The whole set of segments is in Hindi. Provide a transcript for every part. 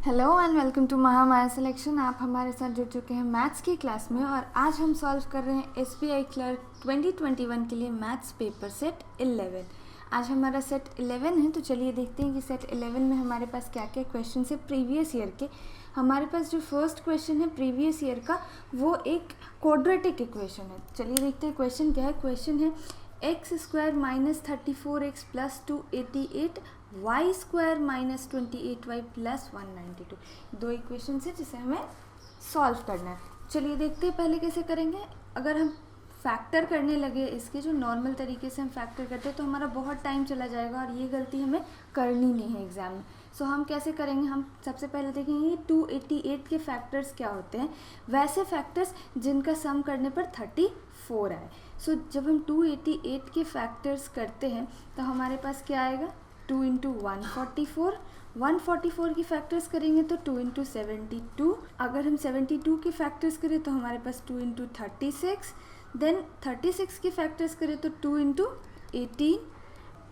Hello and welcome to Mahamaya Selection. आप हमारे साथ जुड़ चुके हैं मैथ्स की क्लास में और आज हम सॉल्व कर रहे हैं एसबीआई क्लर्क 2021 के लिए मैथ्स पेपर सेट 11। आज हमारा सेट 11 है, तो चलिए देखते हैं कि सेट 11 में हमारे पास क्या क्या क्वेश्चन है प्रीवियस ईयर के। हमारे पास जो फर्स्ट क्वेश्चन है प्रीवियस ईयर का वो एक क्वाड्रेटिक इक्वेशन है। चलिए देखते हैं क्वेश्चन क्या है। क्वेश्चन है x square minus 34x plus 288 y square minus 28y plus 192। दो इक्वेशन है जिसे हमें सॉल्व करना है। चलिए देखते हैं पहले कैसे करेंगे। अगर हम फैक्टर करने लगे इसके, जो नॉर्मल तरीके से हम फैक्टर करते हैं, तो हमारा बहुत टाइम चला जाएगा और ये गलती हमें करनी नहीं है एग्जाम में। सो हम कैसे करेंगे, हम सबसे पहले देखेंगे 288 के फैक्टर्स क्या होते हैं, वैसे फैक्टर्स जिनका सम करने पर 34 आए। सो जब हम 288 के फैक्टर्स करते हैं तो हमारे पास क्या आएगा, 2 इंटू 144 की फैक्टर्स करेंगे तो 2 इंटू 72। अगर हम 72 के फैक्टर्स करें तो हमारे पास 2 इंटू 36। देन 36 के फैक्टर्स करें तो 2 इंटू 18।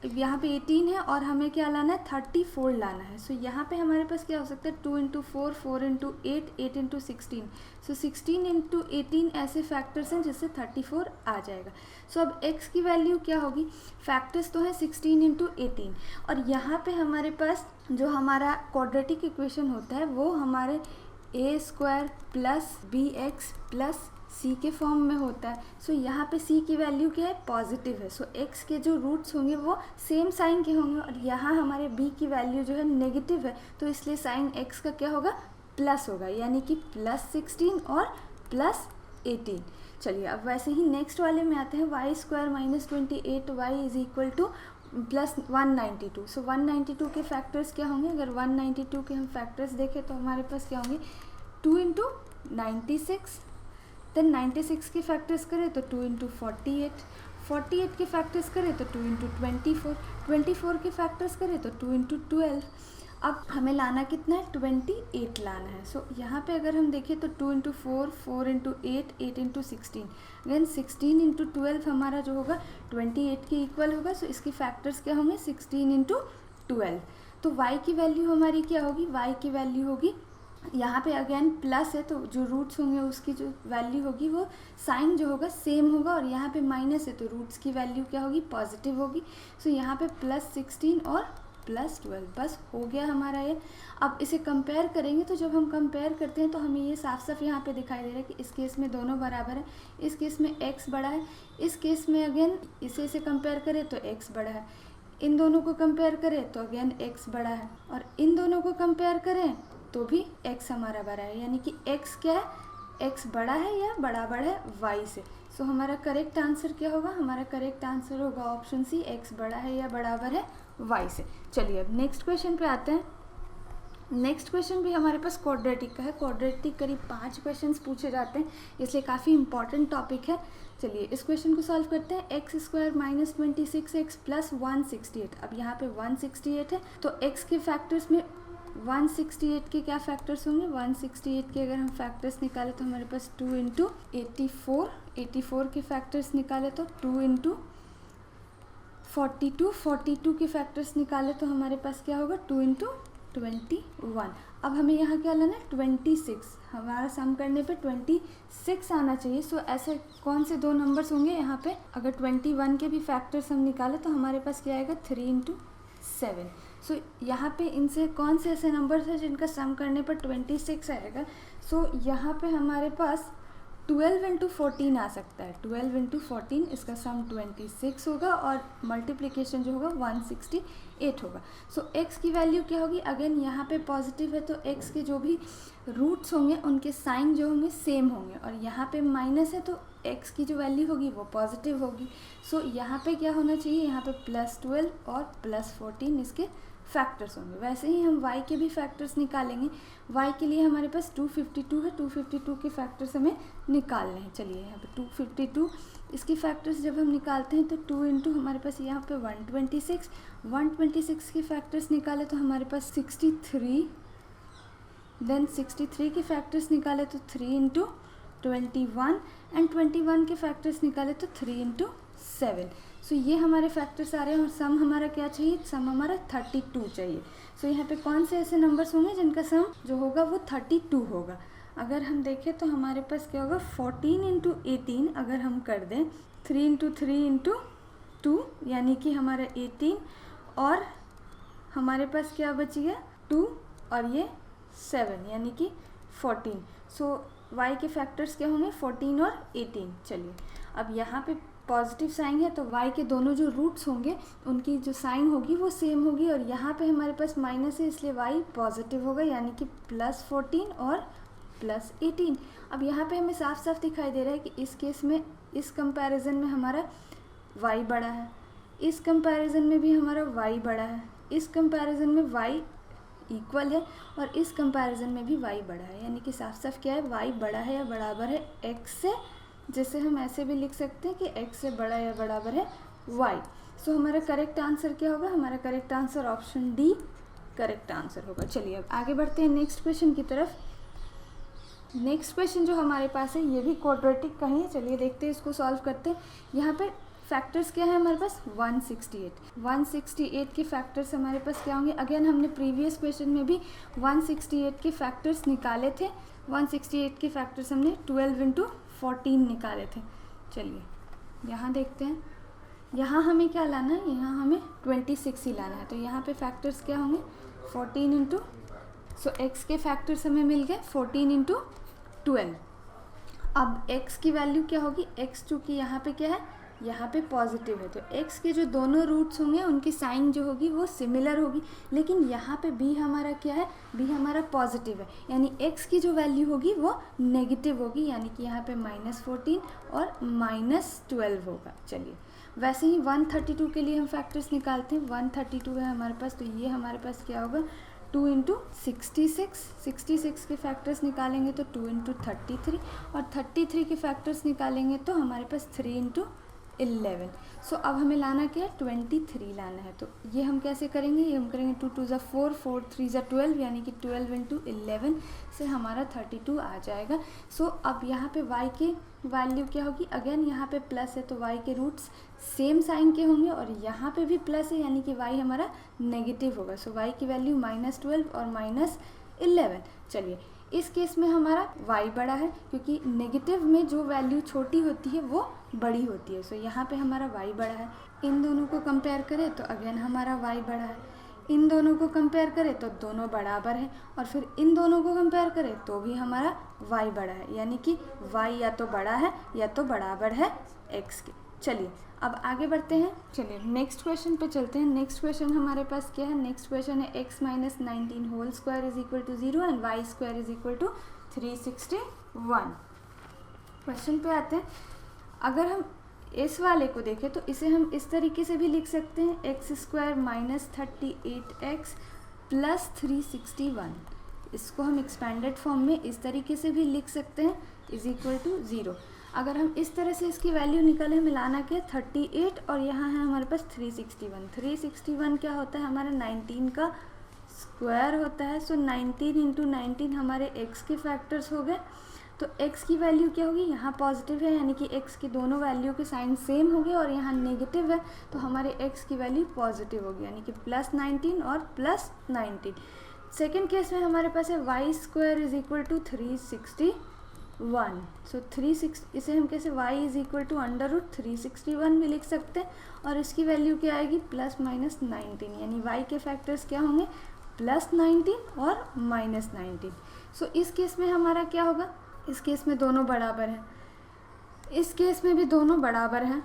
यहाँ पे 18 है और हमें क्या लाना है, 34 लाना है। सो यहाँ पे हमारे पास क्या हो सकता है, 2 इंटू 4, 4 इंटू 8, 8 इंटू 16। सो 16 इंटू 18 ऐसे फैक्टर्स हैं जिससे 34 आ जाएगा। सो अब x की वैल्यू क्या होगी, फैक्टर्स तो है 16 इंटू 18 और यहाँ पे हमारे पास जो हमारा क्वाड्रेटिक इक्वेशन होता है वो हमारे a square plus b x plus c के फॉर्म में होता है। सो यहाँ पे c की वैल्यू क्या है, पॉजिटिव है। सो x के जो रूट्स होंगे वो सेम साइन के होंगे और यहाँ हमारे b की वैल्यू जो है नेगेटिव है, तो इसलिए साइन x का क्या होगा, प्लस होगा, यानी कि प्लस 16 और प्लस 18। चलिए अब वैसे ही नेक्स्ट वाले में आते हैं। Y square minus 28y is equal to plus 192। So 192 के फैक्टर्स क्या होंगे, अगर 192 के हम फैक्टर्स देखें तो हमारे पास क्या होंगे, 2 इंटू 96। देन 96 के फैक्टर्स करें तो 2 इंटू 48 के फैक्टर्स करें तो 2 इंटू 24 के फैक्टर्स करें तो 2 इंटू 12। अब हमें लाना कितना है, 28 लाना है। सो यहाँ पे अगर हम देखें तो 2 into 4, 4 into 8, 8 into 16। Then 16 into 12 हमारा जो होगा 28 के इक्वल होगा। सो इसके फैक्टर्स क्या होंगे, 16 इंटू 12। तो y की वैल्यू हमारी क्या होगी, y की वैल्यू होगी, यहाँ पे अगेन प्लस है तो जो रूट्स होंगे उसकी जो वैल्यू होगी वो साइन जो होगा सेम होगा, और यहाँ पे माइनस है तो रूट्स की वैल्यू क्या होगी, पॉजिटिव होगी। सो यहाँ पे प्लस 16 और प्लस 12, बस हो गया हमारा ये। अब इसे कंपेयर करेंगे तो जब हम कंपेयर करते हैं तो हमें ये साफ साफ यहाँ पे दिखाई दे रहा है कि इस केस में दोनों बराबर है, इस केस में x बड़ा है, इस केस में अगेन इसे कंपेयर करें तो x बड़ा है, इन दोनों को कंपेयर करें तो अगेन x बड़ा है, और इन दोनों को कंपेयर करें तो भी x हमारा बड़ा है, यानी कि x क्या है, x बड़ा है या बराबर है y से। सो हमारा करेक्ट आंसर क्या होगा, हमारा करेक्ट आंसर होगा ऑप्शन सी, x बड़ा है या बराबर है y से। चलिए अब नेक्स्ट क्वेश्चन पे आते हैं। नेक्स्ट क्वेश्चन भी हमारे पास क्वाड्रेटिक का है। क्वाड्रेटिक करीब 5 क्वेश्चंस पूछे जाते हैं, इसलिए काफ़ी इंपॉर्टेंट टॉपिक है। चलिए इस क्वेश्चन को सॉल्व करते हैं। X square minus 26x plus 168। अब यहाँ पे 168 है तो x के फैक्टर्स में 168 के क्या फैक्टर्स होंगे, 168 के अगर हम फैक्टर्स निकाले तो हमारे पास 2 इंटू 84 के फैक्टर्स निकाले तो 2 इंटू 42 के फैक्टर्स निकाले तो हमारे पास क्या होगा, 2 इंटू 21। अब हमें यहाँ क्या लाना है, 26। हमारा सम करने पे 26 आना चाहिए। सो ऐसे कौन से दो नंबर्स होंगे यहाँ पे, अगर 21 के भी फैक्टर्स हम निकाले तो हमारे पास क्या आएगा, 3 इंटू 7। सो यहाँ पे इनसे कौन से ऐसे नंबर्स हैं जिनका सम करने पर 26 आएगा। सो यहाँ पे हमारे पास 12 इंटू 14 आ सकता है। 12 इंटू 14 इसका सम 26 होगा और मल्टीप्लिकेशन जो होगा 168 होगा। सो x की वैल्यू क्या होगी, अगेन यहाँ पे पॉजिटिव है तो x के जो भी रूट्स होंगे उनके साइन जो होंगे सेम होंगे, और यहाँ पे माइनस है तो x की जो वैल्यू होगी वो पॉजिटिव होगी। सो यहाँ पे क्या होना चाहिए, यहाँ पे प्लस 12 और प्लस 14 इसके फैक्टर्स होंगे। वैसे ही हम y के भी फैक्टर्स निकालेंगे। y के लिए हमारे पास 252 है, 252 के फैक्टर्स हमें निकालने हैं। चलिए यहाँ पे 252 इसके फैक्टर्स जब हम निकालते हैं तो 2 इंटू हमारे पास यहाँ पे 126 के फैक्टर्स निकाले तो हमारे पास 63। देन 63 के फैक्टर्स निकाले तो 3 इंटू 21 एंड 21 के फैक्टर्स निकाले तो 3 इंटू 7। सो ये हमारे फैक्टर्स आ रहे हैं और सम हमारा क्या चाहिए, सम हमारा 32 चाहिए। सो यहाँ पे कौन से ऐसे नंबर्स होंगे जिनका सम जो होगा वो 32 होगा। अगर हम देखें तो हमारे पास क्या होगा, 14 इंटू 18 अगर हम कर दें 3 इंटू 3 इंटू 2 यानी कि हमारा 18 और हमारे पास क्या बच गया 2 और ये 7 यानी कि 14। सो y के फैक्टर्स क्या होंगे 14 और 18। चलिए अब यहाँ पे पॉजिटिव साइन है तो y के दोनों जो रूट्स होंगे उनकी जो साइन होगी वो सेम होगी, और यहाँ पे हमारे पास माइनस है इसलिए y पॉजिटिव होगा यानी कि +14 और +18। अब यहाँ पे हमें साफ साफ दिखाई दे रहा है कि इस केस में इस कंपैरिजन में हमारा y बड़ा है, इस कंपैरिजन में भी हमारा y बड़ा है, इस कंपैरिजन में y इक्वल है और इस कंपैरिजन में भी y बड़ा है, यानी कि साफ साफ क्या है y बड़ा है या बराबर है x से, जिसे हम ऐसे भी लिख सकते हैं कि x से बड़ा या बराबर है y। सो हमारा करेक्ट आंसर क्या होगा, हमारा correct answer option D correct answer होगा। चलिए अब आगे बढ़ते हैं नेक्स्ट क्वेश्चन की तरफ। नेक्स्ट क्वेश्चन जो हमारे पास है ये भी क्वाड्रेटिक का ही है। चलिए देखते हैं इसको सॉल्व करते हैं। यहाँ पे फैक्टर्स क्या है हमारे पास 168 के फैक्टर्स हमारे पास क्या होंगे। अगेन हमने प्रीवियस क्वेश्चन में भी 168 के फैक्टर्स निकाले थे। 168 के फैक्टर्स हमने 12 इंटू 14 निकाले थे। चलिए यहाँ देखते हैं, यहाँ हमें क्या लाना है, यहाँ हमें 26 ही लाना है। तो यहाँ पे फैक्टर्स क्या होंगे 14 इंटू, सो x के फैक्टर्स हमें मिल गए 14 इंटू 12। अब x की वैल्यू क्या होगी, x चूँकि यहाँ पे क्या है, यहाँ पे पॉजिटिव है तो x के जो दोनों रूट्स होंगे उनकी साइन जो होगी वो सिमिलर होगी, लेकिन यहाँ पे b हमारा क्या है, b हमारा पॉजिटिव है यानी x की जो वैल्यू होगी वो नेगेटिव होगी, यानी कि यहाँ पे -14 और -12 होगा। चलिए वैसे ही 132 के लिए हम फैक्टर्स निकालते हैं। 132 है हमारे पास, तो ये हमारे पास क्या होगा 2 इंटू 66 के फैक्टर्स निकालेंगे तो 2 इंटू 33 और 33 के फैक्टर्स निकालेंगे तो हमारे पास 3 इंटू 11। सो अब हमें लाना क्या है 23 लाना है। तो ये हम कैसे करेंगे, ये हम करेंगे 2 2 4 4 3 12 यानी कि 12 इंटू 11 से हमारा 32 आ जाएगा। सो अब यहाँ पे y की वैल्यू क्या होगी, अगेन यहाँ पे प्लस है तो y के रूट्स सेम साइन के होंगे और यहाँ पे भी प्लस है यानी कि y हमारा नेगेटिव होगा। सो y की वैल्यू -12 और -11। चलिए इस केस में हमारा y बड़ा है क्योंकि नेगेटिव में जो वैल्यू छोटी होती है वो बड़ी होती है। सो यहाँ पे हमारा y बड़ा है। इन दोनों को कंपेयर करें तो अगेन हमारा y बड़ा है, इन दोनों को कंपेयर करें तो दोनों बराबर हैं और फिर इन दोनों को कंपेयर करें तो भी हमारा y बड़ा है, यानी कि y या तो बड़ा है या तो बराबर है x के। चलिए अब आगे बढ़ते हैं। चलिए नेक्स्ट क्वेश्चन पे चलते हैं। नेक्स्ट क्वेश्चन हमारे पास क्या है, नेक्स्ट क्वेश्चन है x - 19 whole square is equal to 0 and y square is equal to 361। Question पे आते हैं। अगर हम इस वाले को देखें तो इसे हम इस तरीके से भी लिख सकते हैं x स्क्वायर -38x प्लस 361। इसको हम एक्सपेंडेड फॉर्म में इस तरीके से भी लिख सकते हैं इज इक्वल टू 0। अगर हम इस तरह से इसकी वैल्यू निकालें, मिलाना क्या 38 और यहाँ है हमारे पास 361। 361 क्या होता है हमारा 19 का स्क्वायर होता है। सो 19 इंटू 19 हमारे x के फैक्टर्स हो गए। तो x की वैल्यू क्या होगी, यहाँ पॉजिटिव है यानी कि x की दोनों वैल्यू के साइन सेम हो गए और यहाँ नेगेटिव है तो हमारे x की वैल्यू पॉजिटिव होगी यानी कि +19 और +19। सेकेंड केस में हमारे पास है y square is equal to 361। So 36 इसे हम कैसे y इज इक्वल टू √361 भी लिख सकते हैं और इसकी वैल्यू क्या आएगी +-19 यानी y के फैक्टर्स क्या होंगे +19 और -19। सो इस केस में हमारा क्या होगा, इस केस में दोनों बराबर हैं, इस केस में भी दोनों बराबर हैं,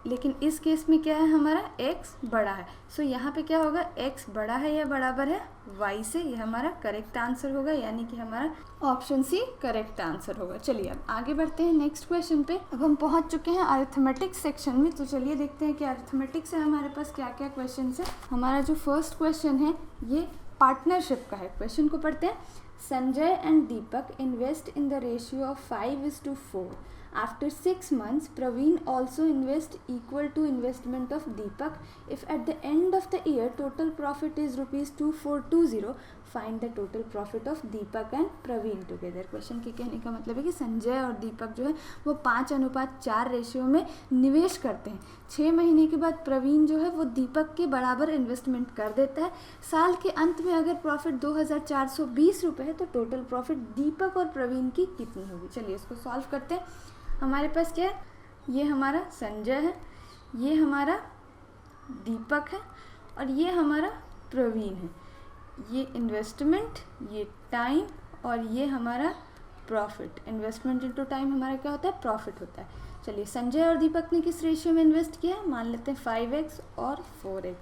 लेकिन इस केस में क्या है हमारा x बड़ा है। सो यहाँ पे क्या होगा x बड़ा है या बराबर है y से, यह हमारा करेक्ट आंसर होगा यानी कि हमारा ऑप्शन सी करेक्ट आंसर होगा। चलिए अब आगे बढ़ते हैं नेक्स्ट क्वेश्चन पे। अब हम पहुँच चुके हैं अरिथमेटिक सेक्शन में, तो चलिए देखते हैं कि अरिथमेटिक से हमारे पास क्या क्या क्वेश्चन है। हमारा जो फर्स्ट क्वेश्चन है ये पार्टनरशिप का है। क्वेश्चन को पढ़ते हैं। Sanjay and Deepak invest in the ratio of 5:4. After 6 months, Praveen also invests equal to investment of Deepak. If at the end of the year total profit is rupees 2420, find the total profit of Deepak and Praveen together. Question के कहने का मतलब है कि संजय और दीपक जो है वो 5:4 रेशियो में निवेश करते हैं. 6 महीने के बाद प्रवीण जो है वो दीपक के बराबर इन्वेस्टमेंट कर देता है. साल के अंत में अगर प्रॉफिट 2420 रुपये है तो टोटल प्रॉफिट दीपक और प्रवीण की कितनी होगी. चलिए इसको सॉल्व करते हैं. हमारे पास क्या है, ये हमारा संजय है, ये हमारा दीपक है और ये हमारा प्रवीण है. ये इन्वेस्टमेंट, ये टाइम और ये हमारा प्रॉफिट. इन्वेस्टमेंट इनटू टाइम हमारा क्या होता है, प्रॉफिट होता है. चलिए संजय और दीपक ने किस रेशियो में इन्वेस्ट किया है, मान लेते हैं 5x और 4x.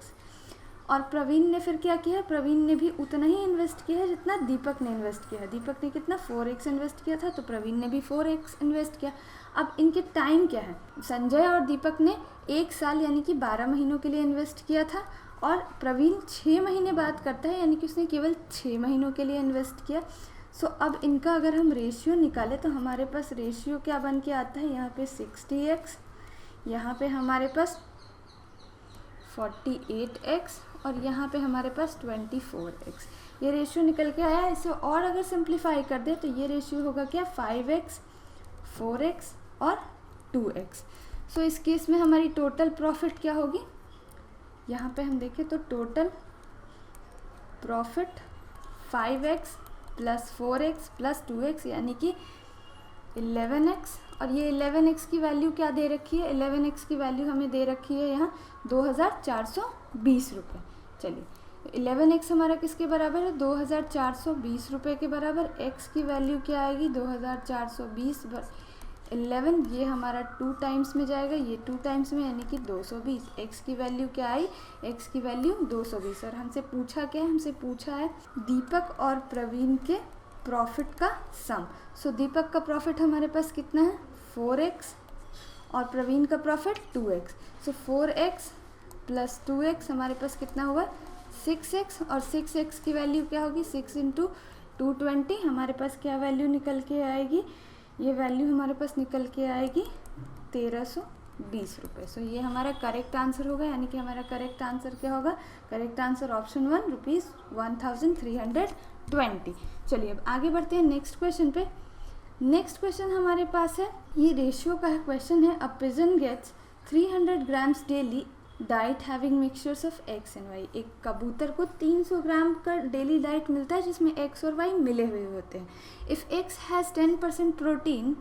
और प्रवीण ने फिर क्या किया, प्रवीण ने भी उतना ही इन्वेस्ट किया है जितना दीपक ने इन्वेस्ट किया है. दीपक ने कितना 4x इन्वेस्ट किया था तो प्रवीण ने भी 4x इन्वेस्ट किया. अब इनके टाइम क्या है, संजय और दीपक ने 1 साल यानी कि 12 महीनों के लिए इन्वेस्ट किया था और प्रवीण 6 महीने बाद करता है यानी कि उसने केवल 6 महीनों के लिए इन्वेस्ट किया. सो अब इनका अगर हम रेशियो निकालें तो हमारे पास रेशियो क्या बन के आता है, यहाँ पे 60x, यहाँ पे हमारे पास 48x और यहाँ पे हमारे पास 24x. ये रेशियो निकल के आया. इसे और अगर सिंप्लीफाई कर दे तो ये रेशियो होगा क्या, 5x, 4x और 2x. सो इस केस में हमारी टोटल प्रॉफिट क्या होगी, यहाँ पे हम देखें तो total profit 5x plus 4x plus 2x यानी कि 11x. और ये 11x की वैल्यू क्या दे रखी है, 11x की वैल्यू हमें दे रखी है यहाँ 2420 रुपये. चलिए 11x हमारा किसके बराबर है, 2420 रुपये के बराबर. x की वैल्यू क्या आएगी, 2420 11, ये हमारा 2 टाइम्स में जाएगा, ये 2 टाइम्स में यानी कि 220. x की वैल्यू क्या आई, x की वैल्यू 220. और हमसे पूछा क्या है, हमसे पूछा है दीपक और प्रवीण के प्रॉफिट का सम. सो दीपक का प्रॉफिट हमारे पास कितना है, 4x और प्रवीण का प्रॉफिट 2x. सो 4x प्लस 2x हमारे पास कितना हुआ, 6x. और 6x की वैल्यू क्या होगी, 6 × 220. हमारे पास क्या वैल्यू निकल के आएगी, ये वैल्यू हमारे पास निकल के आएगी 1320 रुपये. सो ये हमारा करेक्ट आंसर होगा. यानी कि हमारा करेक्ट आंसर क्या होगा, करेक्ट आंसर ऑप्शन 1 ₹1320. चलिए अब आगे बढ़ते हैं नेक्स्ट क्वेश्चन पे. नेक्स्ट क्वेश्चन हमारे पास है, ये रेशियो का क्वेश्चन है. A pigeon gets 300 grams daily diet having mixtures of X and Y. एक कबूतर को 300 ग्राम का डेली डाइट मिलता है जिसमें एक्स और वाई मिले हुए होते हैं. If x has 10% protein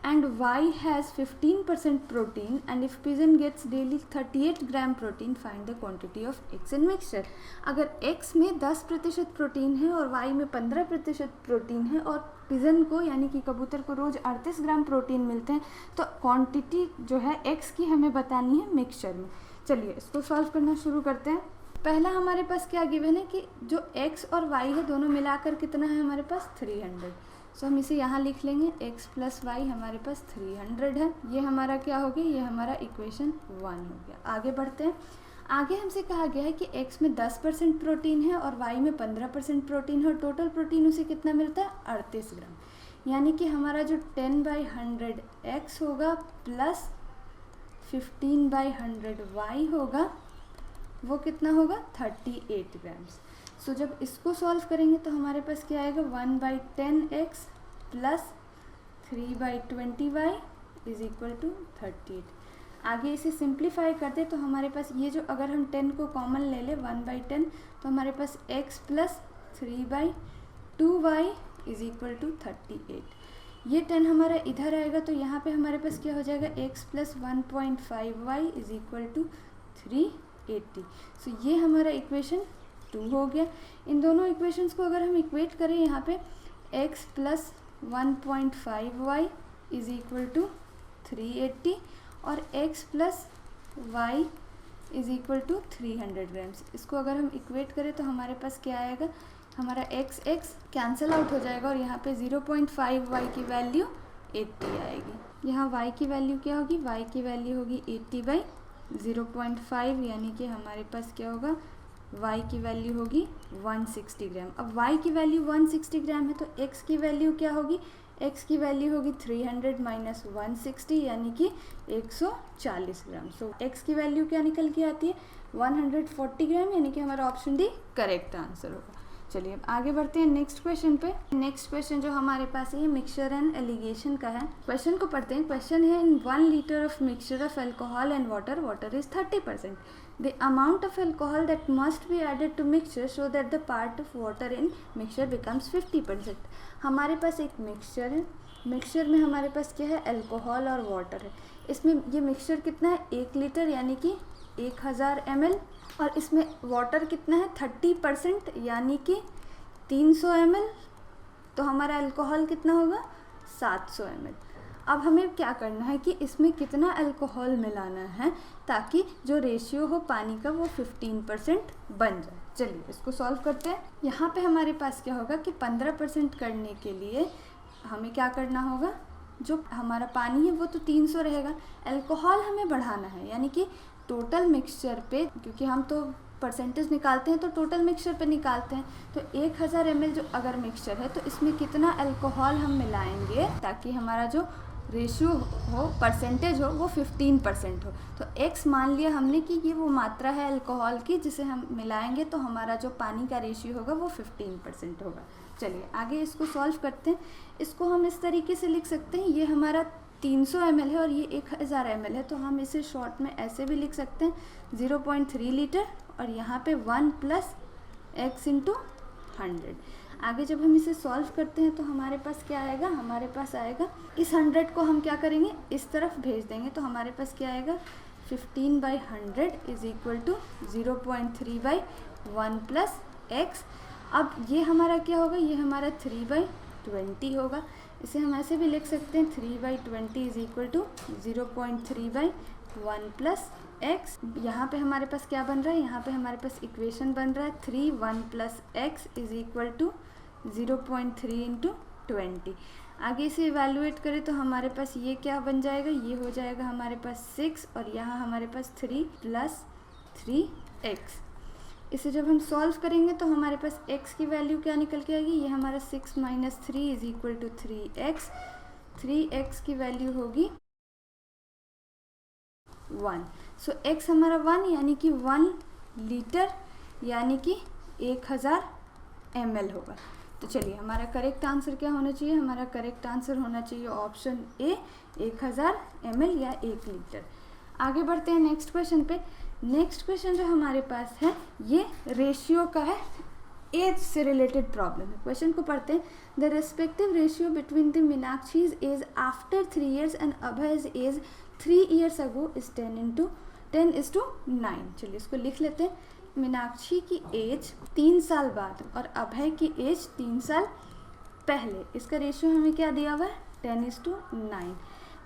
and y has 15% protein and if pigeon gets daily 38 gram protein, find the quantity of x in mixture. अगर x में 10% प्रोटीन है और y में 15% प्रोटीन है और पिजन को यानी कि कबूतर को रोज़ 38 ग्राम प्रोटीन मिलते हैं तो क्वांटिटी जो है x की हमें बतानी है मिक्सचर में. चलिए इसको सॉल्व करना शुरू करते हैं. पहला हमारे पास क्या गिवन है कि जो x और y है दोनों मिलाकर कितना है हमारे पास 300. सो हम इसे यहाँ लिख लेंगे, x प्लस वाई हमारे पास 300 है. ये हमारा क्या हो गया, ये हमारा इक्वेशन 1 हो गया. आगे बढ़ते हैं. आगे हमसे कहा गया है कि x में 10% प्रोटीन है और y में 15% प्रोटीन है और टोटल प्रोटीन उसे कितना मिलता है 38 ग्राम. यानी कि हमारा जो 10/100 x होगा प्लस 15/100 y होगा वो कितना होगा 38 ग्राम्स. सो जब इसको सॉल्व करेंगे तो हमारे पास क्या आएगा 1/10x plus 3/20y is equal to 38. आगे इसे सिंप्लीफाई कर दे तो हमारे पास ये जो अगर हम 10 को कॉमन ले ले 1/10 तो हमारे पास x plus 3/2y is equal to 38. ये 10 हमारा इधर आएगा तो यहाँ पे हमारे पास क्या हो जाएगा x plus 1.5y is equal to 380. So ये हमारा इक्वेशन 2 हो गया. इन दोनों इक्वेशंस को अगर हम इक्वेट करें यहाँ पे x plus 1.5y is equal to 380 और x plus y is equal to 300 grams. इसको अगर हम इक्वेट करें तो हमारे पास क्या आएगा, हमारा x कैंसिल आउट हो जाएगा और यहाँ पे 0.5y की वैल्यू 80 आएगी. यहाँ y की वैल्यू क्या होगी, y की वैल्यू होगी 80/0.5 यानी कि हमारे पास क्या होगा y की वैल्यू होगी 160 ग्राम। अब y की वैल्यू 160 ग्राम है तो x की वैल्यू क्या होगी, x की वैल्यू होगी 300 माइनस 160 यानी कि 140 ग्राम। सो x की वैल्यू क्या निकल के आती है 140 ग्राम, यानी कि हमारा ऑप्शन डी करेक्ट आंसर होगा। चलिए अब आगे बढ़ते हैं नेक्स्ट क्वेश्चन पे। नेक्स्ट क्वेश्चन जो हमारे पास है ये मिक्सचर एंड एलिगेशन का है। क्वेश्चन को पढ़ते हैं। क्वेश्चन है इन 1 litre of mixture of alcohol and water is 30%. The amount of alcohol that must be added to mixture so that the part of water in mixture becomes 50%. हमारे पास एक मिक्सचर है, मिक्सचर में हमारे पास क्या है, अल्कोहल और वाटर है। इसमें ये मिक्सचर कितना है 1 लीटर यानी कि 1000 ml, और इसमें वाटर कितना है 30% यानी कि 300 ml, तो हमारा अल्कोहल कितना होगा 700 ml। अब हमें क्या करना है कि इसमें कितना अल्कोहल मिलाना है ताकि जो रेशियो हो पानी का वो 15% बन जाए। चलिए इसको सॉल्व करते हैं। यहाँ पे हमारे पास क्या होगा कि 15% करने के लिए हमें क्या करना होगा, जो हमारा पानी है वो तो 300 रहेगा, अल्कोहल हमें बढ़ाना है, यानी कि टोटल मिक्सचर पे, क्योंकि हम तो परसेंटेज निकालते हैं तो टोटल मिक्सचर पे निकालते हैं, तो 1000 ml जो अगर मिक्सचर है तो इसमें कितना अल्कोहल हम मिलाएंगे ताकि हमारा जो रेशियो हो, परसेंटेज हो, वो 15% हो। तो x मान लिया हमने कि ये वो मात्रा है अल्कोहल की जिसे हम मिलाएंगे तो हमारा जो पानी का रेशियो होगा वो 15% होगा। चलिए आगे इसको सॉल्व करते हैं। इसको हम इस तरीके से लिख सकते हैं, ये हमारा 300 ml है और ये 1000 ml है, तो हम इसे शॉर्ट में ऐसे भी लिख सकते हैं 0.3 लीटर और यहाँ पे 1 प्लस x इंटू 100। आगे जब हम इसे सॉल्व करते हैं तो हमारे पास क्या आएगा, हमारे पास आएगा इस 100 को हम क्या करेंगे इस तरफ भेज देंगे, तो हमारे पास क्या आएगा 15/100 is equal to 0.3/1 plus x। अब ये हमारा क्या होगा, ये हमारा 3/20 होगा। इसे हम ऐसे भी लिख सकते हैं 3/20 is equal to 0.3/1 plus x। यहाँ पे हमारे पास क्या बन रहा है, यहाँ पे हमारे पास इक्वेशन बन रहा है 3 1 plus x is equal to 0.3 into 20। आगे इसे इवैल्यूएट करें तो हमारे पास ये क्या बन जाएगा, ये हो जाएगा हमारे पास 6 और यहाँ हमारे पास 3 प्लस 3x। इसे जब हम सॉल्व करेंगे तो हमारे पास x की वैल्यू क्या निकल के आएगी, ये हमारा 6 minus 3 is equal to 3x। 3x की वैल्यू होगी 1। सो x हमारा 1 यानी कि 1 लीटर यानी कि 1000 ml होगा। तो चलिए हमारा करेक्ट आंसर क्या होना चाहिए, हमारा करेक्ट आंसर होना चाहिए ऑप्शन ए 1000 ml या 1 लीटर। आगे बढ़ते हैं नेक्स्ट क्वेश्चन पे। नेक्स्ट क्वेश्चन जो हमारे पास है ये रेशियो का है, एज से रिलेटेड प्रॉब्लम है। क्वेश्चन को पढ़ते हैं। The respective ratio between the Meenakshi's age after 3 years and Abhay's age 3 years ago is 10:9। चलिए इसको लिख लेते हैं। मीनाक्षी की एज 3 साल बाद और अभय की एज 3 साल पहले, इसका रेशियो हमें क्या दिया हुआ है 10:9।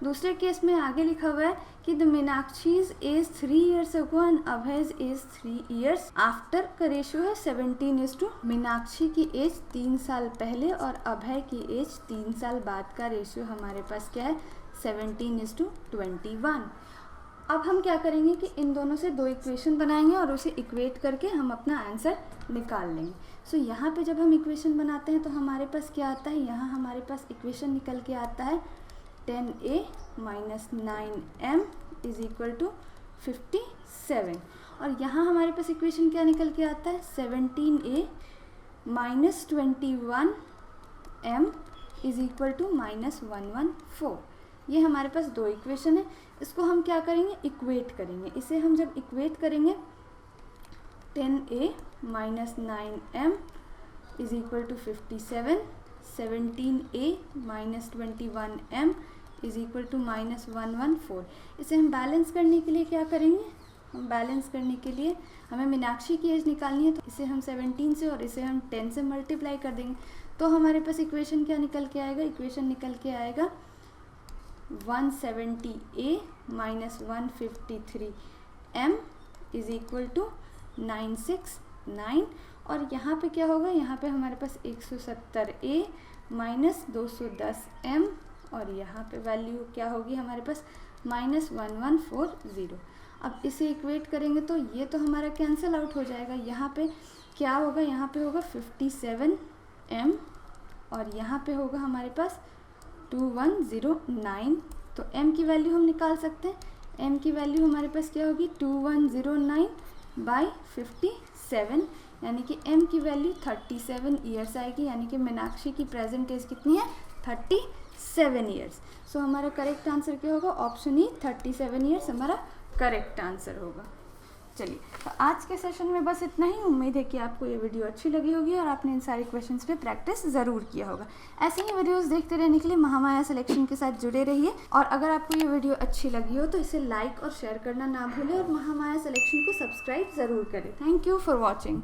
दूसरे केस में आगे लिखा हुआ है कि the Meenakshi's age 3 years ago and Abhay's age 3 years after का रेशियो है 17:। मीनाक्षी की एज 3 साल पहले और अभय की एज 3 साल बाद का रेशियो हमारे पास क्या है 17:21। अब हम क्या करेंगे कि इन दोनों से 2 इक्वेशन बनाएंगे और उसे इक्वेट करके हम अपना आंसर निकाल लेंगे। सो यहाँ पे जब हम इक्वेशन बनाते हैं तो हमारे पास क्या आता है, यहाँ हमारे पास इक्वेशन निकल के आता है 10a minus 9m is equal to 57। और यहाँ हमारे पास इक्वेशन क्या निकल के आता है 17a minus 21m is equal to minus 114। ये हमारे पास 2 इक्वेशन है। इसको हम क्या करेंगे इक्वेट करेंगे। इसे हम जब इक्वेट करेंगे 10a minus 9m is equal to 57, 17a minus 21m is equal to minus 114। इसे हम बैलेंस करने के लिए क्या करेंगे, हम बैलेंस करने के लिए हमें मीनाक्षी की एज निकालनी है, तो इसे हम 17 से और इसे हम 10 से मल्टीप्लाई कर देंगे तो हमारे पास इक्वेशन क्या निकल के आएगा, इक्वेशन निकल के आएगा 170a minus 153m is equal to 969। और यहाँ पे क्या होगा, यहाँ पे हमारे पास 170a माइनस 210m और यहाँ पे वैल्यू क्या होगी हमारे पास माइनस 1140। अब इसे इक्वेट करेंगे तो ये तो हमारा कैंसिल आउट हो जाएगा। यहाँ पे क्या होगा, यहाँ पे होगा 57m और यहाँ पे होगा हमारे पास 2109। तो m की वैल्यू हम निकाल सकते हैं। m की वैल्यू हमारे पास क्या होगी 2109 बाई 57, यानी कि m की वैल्यू 37 ईयर्स आएगी। यानी कि मीनाक्षी की प्रेजेंट एज कितनी है 37 ईयर्स। सो हमारा करेक्ट आंसर क्या होगा, ऑप्शन ई 37 ईयर्स हमारा करेक्ट आंसर होगा। चलिए, तो आज के सेशन में बस इतना ही। उम्मीद है कि आपको ये वीडियो अच्छी लगी होगी और आपने इन सारे क्वेश्चंस पे प्रैक्टिस ज़रूर किया होगा। ऐसे ही वीडियोस देखते रहने के लिए महामाया सिलेक्शन के साथ जुड़े रहिए। और अगर आपको ये वीडियो अच्छी लगी हो तो इसे लाइक और शेयर करना ना भूलें और महामाया सिलेक्शन को सब्सक्राइब ज़रूर करें। Thank you for watching.